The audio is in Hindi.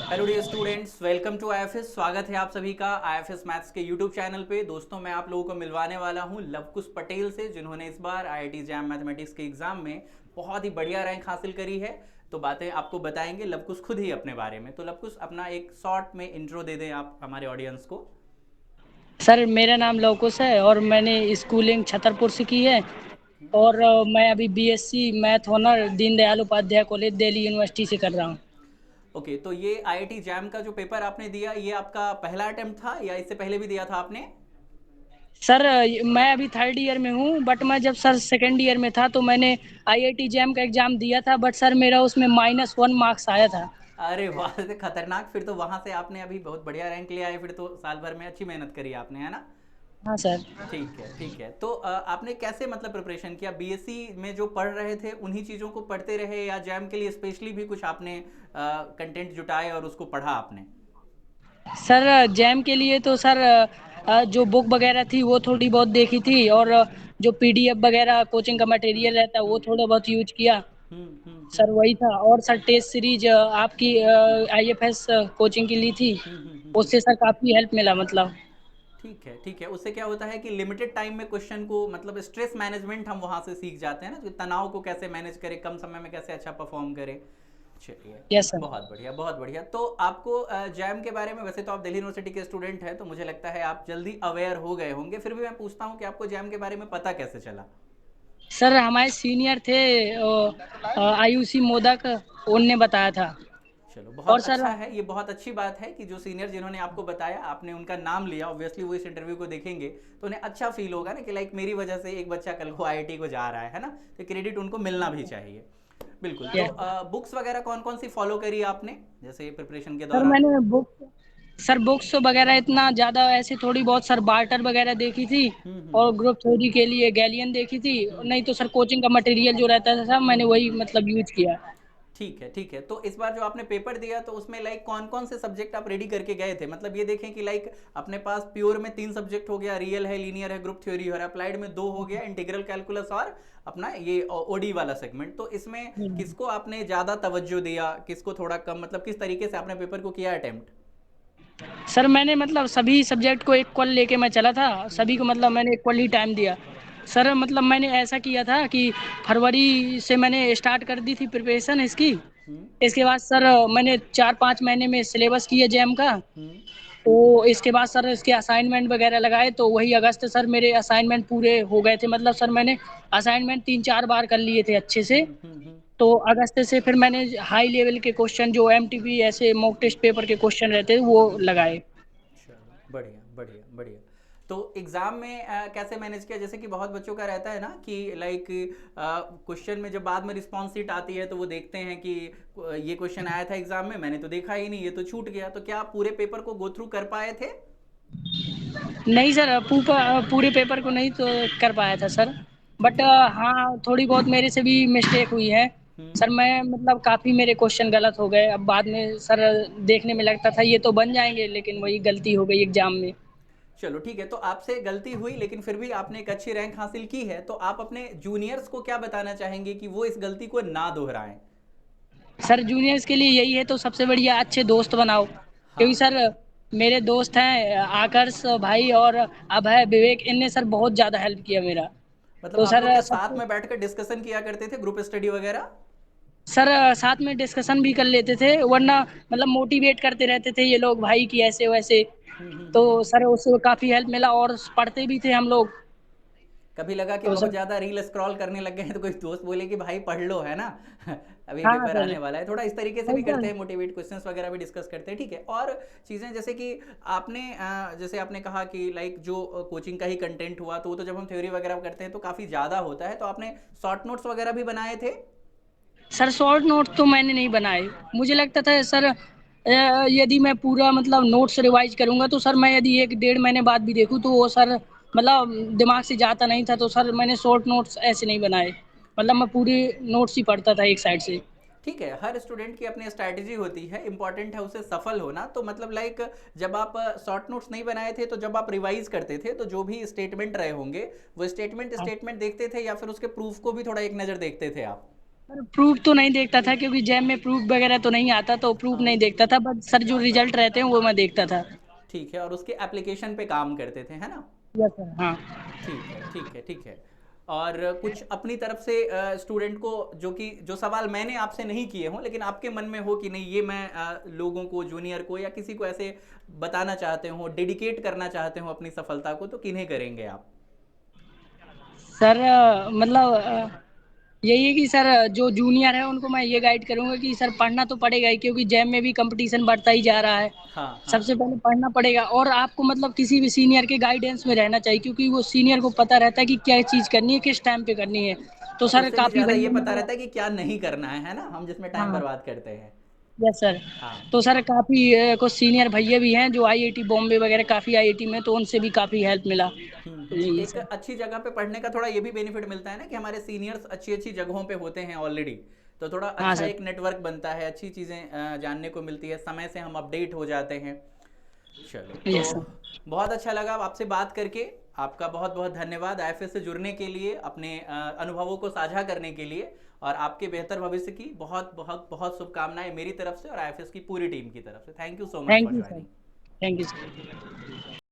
Hello dear students, welcome to IFS. स्वागत है आप सभी का आईएफएस मैथ्स के यूट्यूब चैनल पे। दोस्तों, मैं आप लोगों को मिलवाने वाला हूँ लवकुश पटेल से, जिन्होंने इस बार आईआईटी जैम मैथमेटिक्स के एग्जाम में बहुत ही बढ़िया रैंक हासिल करी है। तो बातें आपको बताएंगे लवकुश खुद ही अपने बारे में। तो लवकुश, अपना एक शॉर्ट में इंट्रो दे दें आप हमारे ऑडियंस को। सर मेरा नाम लवकुश है और मैंने स्कूलिंग छतरपुर से की है। और मैं अभी BSc math honour Deendayal Upadhyaya college Delhi university से कर रहा हूँ। ओके, तो ये आईआईटी जैम का जो पेपर आपने दिया, ये आपका पहला अटेम्प्ट था या इससे पहले भी दिया था आपने? सर मैं अभी थर्ड ईयर में हूँ, बट मैं जब सर सेकेंड ईयर में था तो मैंने आईआईटी जैम का एग्ज़ाम दिया था, बट सर मेरा उसमें -1 मार्क्स आया था। अरे वाह, ये खतरनाक। फिर तो वहां से आपने अभी बहुत बढ़िया रैंक ले आए, फिर तो साल भर में अच्छी मेहनत करी आपने, है ना? हाँ सर। ठीक है, ठीक है। तो आपने कैसे मतलब प्रिपरेशन किया? बीएससी में जो पढ़ रहे थे उन्हीं चीज़ों को पढ़ते रहे, या जैम के लिए स्पेशली भी कुछ आपने कंटेंट जुटाए और उसको पढ़ा आपने? सर जैम के लिए तो सर जो बुक वगैरह थी वो थोड़ी बहुत देखी थी, और जो पीडीएफ वगैरह कोचिंग का मटेरियल रहता है वो हम्म थोड़ा बहुत यूज किया। सर हम्म। वही था। और सर टेस्ट सीरीज आपकी आईएफएस कोचिंग की ली थी, उससे सर काफ़ी हेल्प मिला मतलब। ठीक है, ठीक है। उससे क्या होता है कि लिमिटेड टाइम में क्वेश्चन को, मतलब स्ट्रेस मैनेजमेंट हम वहां से सीख जाते हैं ना, कि तनाव को कैसे मैनेज करें, कम समय में कैसे अच्छा परफॉर्म करें। चलिए, यस सर। बहुत बढ़िया, बहुत बढ़िया। तो आपको जैम के बारे में, वैसे तो आप दिल्ली यूनिवर्सिटी के स्टूडेंट हैं तो मुझे लगता है आप जल्दी अवेयर हो गए होंगे, फिर भी मैं पूछता हूँ कि आपको जैम के बारे में पता कैसे चला? सर हमारे सीनियर थे आयुषी मोदक, उनने बताया था। चलो, और बहुत सर अच्छा है। ये बहुत अच्छी बात है कि जो सीनियर जिन्होंने आपको बताया, आपने उनका नाम लिया। ऑब्वियसली वो इस इंटरव्यू को देखेंगे तो उन्हें अच्छा फील होगा ना, कि लाइक मेरी वजह से एक बच्चा कल को आईआईटी को जा रहा है ना। तो क्रेडिट उनको मिलना भी चाहिए। बिल्कुल। तो यस बुक्स वगैरह कौन कौन सी फॉलो करी आपने, जैसे प्रिपरेशन के सर दौरान? मैंने बुक्स वगैरह इतना ज़्यादा ऐसे थोड़ी बहुत सर बार्टर वगैरह देखी थी, और हम्म। ग्रुप थ्योरी के लिए गैलियन देखी थी। हम्म। नहीं तो सर कोचिंग का मटेरियल जो रहता था सब मैंने वही मतलब यूज किया। ठीक है, ठीक है। तो इस बार जो आपने पेपर दिया, तो उसमें लाइक कौन कौन से सब्जेक्ट आप रेडी करके गए थे? मतलब ये देखें कि लाइक अपने पास प्योर में 3 सब्जेक्ट हो गया, रियल है, लीनियर है, ग्रुप थ्योरी, और अप्लाइड में 2 हो गया, इंटीग्रल कैलकुलस और अपना ये ओडी वाला सेगमेंट। तो इसमें किसको आपने ज़्यादा तवज्जो दिया, किसको थोड़ा कम, मतलब किस तरीके से आपने पेपर को किया अटेम्प्ट? सर मैंने मतलब सभी सब्जेक्ट को इक्वल लेके मैं चला था, सभी को मतलब मैंने इक्वली टाइम दिया। सर मतलब मैंने ऐसा किया था कि फरवरी से मैंने स्टार्ट कर दी थी प्रिपरेशन इसकी। हम्म इसके बाद सर मैंने 4-5 महीने में सिलेबस किया जैम का। हम्म तो इसके बाद सर इसके असाइनमेंट वगैरह लगाए, तो वही अगस्त सर मेरे असाइनमेंट पूरे हो गए थे। मतलब सर मैंने असाइनमेंट 3-4 बार कर लिए थे अच्छे से। हम्म। तो अगस्त से फिर मैंने हाई लेवल के क्वेश्चन जो एमटीपी ऐसे मॉक टेस्ट पेपर के क्वेश्चन रहते हैं वो लगाए। चलो, बढ़िया बढ़िया बढ़िया। तो एग्जाम में कैसे मैनेज किया? जैसे कि बहुत बच्चों का रहता है ना कि लाइक क्वेश्चन में जब बाद में रिस्पॉन्स शीट आती है तो वो देखते हैं कि ये क्वेश्चन आया था एग्जाम में, मैंने तो देखा ही नहीं, ये तो छूट गया। तो क्या आप पूरे पेपर को गो थ्रू कर पाए थे? नहीं सर, पूरे पेपर को नहीं तो कर पाया था सर। ठीक बट है। हाँ, थोड़ी बहुत मेरे से भी मिस्टेक हुई है। हम्म। सर मैं मतलब काफ़ी मेरे क्वेश्चन गलत हो गए। अब बाद में सर देखने में लगता था ये तो बन जाएंगे, लेकिन वही गलती हो गई एग्जाम में। चलो, ठीक है। तो आपसे गलती हुई, लेकिन फिर भी आपने एक अच्छी रैंक हासिल की है। तो आप अपने जूनियर्स को क्या बताना चाहेंगे कि वो इस गलती को ना दोहराएं? सर जूनियर्स के लिए यही है, तो सबसे बढ़िया अच्छे दोस्त बनाओ, क्योंकि हाँ, सर मेरे दोस्त हैं आकर्ष भाई और अभय विवेक, इनने सर बहुत ज़्यादा हेल्प किया मेरा। मतलब तो आप लोग सर क्या साथ सबसे में बैठकर डिस्कशन किया करते थे, ग्रुप स्टडी वगैरह? सर साथ में डिस्कशन भी कर लेते थे, वरना मतलब मोटिवेट करते रहते थे ये लोग भाई की ऐसे वैसे। तो हम्म। सर उससे काफ़ी हेल्प मिला, और पढ़ते भी थे हम लोग। कभी लगा कि तो बहुत सर ज़्यादा रील स्क्रॉल करने लग गए हैं तो कोई दोस्त बोले कि भाई पढ़ लो, है ना? अभी हाँ पेपर सर। आने वाला है, थोड़ा इस तरीके से नहीं भी करते सर। हैं, मोटिवेट क्वेश्चंस वगैरह भी डिस्कस करते हैं। ठीक है। और चीज़ें जैसे कि आपने जैसे आपने कहा कि लाइक जो कोचिंग का ही कंटेंट हुआ, तो वो तो जब हम थ्योरी वगैरह करते हैं तो काफ़ी ज़्यादा होता है। तो आपने शॉर्ट नोट्स वगैरह भी बनाए थे? सर शॉर्ट नोट तो मैंने नहीं बनाए। मुझे लगता था सर यदि मैं पूरा मतलब नोट्स रिवाइज करूंगा तो सर मैं यदि 1-1.5 महीने बाद भी देखूं तो वो सर मतलब दिमाग से जाता नहीं था। तो सर मैंने शॉर्ट नोट्स ऐसे नहीं बनाए, मतलब मैं पूरी नोट्स ही पढ़ता था एक साइड से। ठीक है, हर स्टूडेंट की अपनी स्ट्रैटेजी होती है, इंपॉर्टेंट है उसे सफल होना। तो मतलब लाइक जब आप शॉर्ट नोट्स नहीं बनाए थे, तो जब आप रिवाइज करते थे तो जो भी स्टेटमेंट रहे होंगे वो स्टेटमेंट हाँ। स्टेटमेंट देखते थे, या फिर उसके प्रूफ को भी थोड़ा एक नज़र देखते थे आप? सर प्रूफ तो नहीं देखता था, क्योंकि जैम में प्रूफ वगैरह तो नहीं आता, तो प्रूफ हाँ नहीं देखता था, बट सर जो रिजल्ट रहते हैं वो मैं देखता था। ठीक है, और उसके एप्लीकेशन पे काम करते थे, है ना? यस सर, हाँ। ठीक है, ठीक है, ठीक है। और कुछ अपनी तरफ से स्टूडेंट को, जो सवाल मैंने आपसे नहीं किए हों लेकिन आपके मन में हो कि नहीं ये मैं लोगों को, जूनियर को या किसी को ऐसे बताना चाहते हो, डेडिकेट करना चाहते हो अपनी सफलता को, तो किन्हें करेंगे आप? सर मतलब यही है कि सर जो जूनियर है उनको मैं ये गाइड करूंगा कि सर पढ़ना तो पड़ेगा ही, क्योंकि जैम में भी कंपटीशन बढ़ता ही जा रहा है। हाँ हाँ। सबसे पहले पढ़ना पड़ेगा, और आपको मतलब किसी भी सीनियर के गाइडेंस में रहना चाहिए, क्योंकि वो सीनियर को पता रहता है कि क्या चीज करनी है, किस टाइम पे करनी है। तो और सर उससे भी काफी ज़्यादा ये बढ़िया पता मतलब। रहता है कि क्या नहीं करना है ना? हम जिसमें टाइम हाँ। बर्बाद करते हैं। Yes sir. हाँ। तो सर काफी कुछ सीनियर भैया भी हैं जो आईआईटी बॉम्बे वगैरह, काफी आईआईटी में, तो उनसे भी काफी हेल्प मिला। तो यही है एक सर। अच्छी जगह पे पढ़ने का थोड़ा ये भी बेनिफिट मिलता है ना कि हमारे सीनियर्स अच्छी अच्छी जगहों पे होते हैं ऑलरेडी, तो थोड़ा हाँ अच्छा सर। एक नेटवर्क बनता है, अच्छी चीज़ें जानने को मिलती है, समय से हम अपडेट हो जाते हैं। चलो, तो यस सर। बहुत अच्छा लगा आपसे बात करके। आपका बहुत बहुत धन्यवाद आईएफएस से जुड़ने के लिए, अपने अनुभवों को साझा करने के लिए, और आपके बेहतर भविष्य की बहुत बहुत बहुत शुभकामनाएं मेरी तरफ से और आईएफएस की पूरी टीम की तरफ से। Thank you so much thank for you sir. Joining. Thank you sir.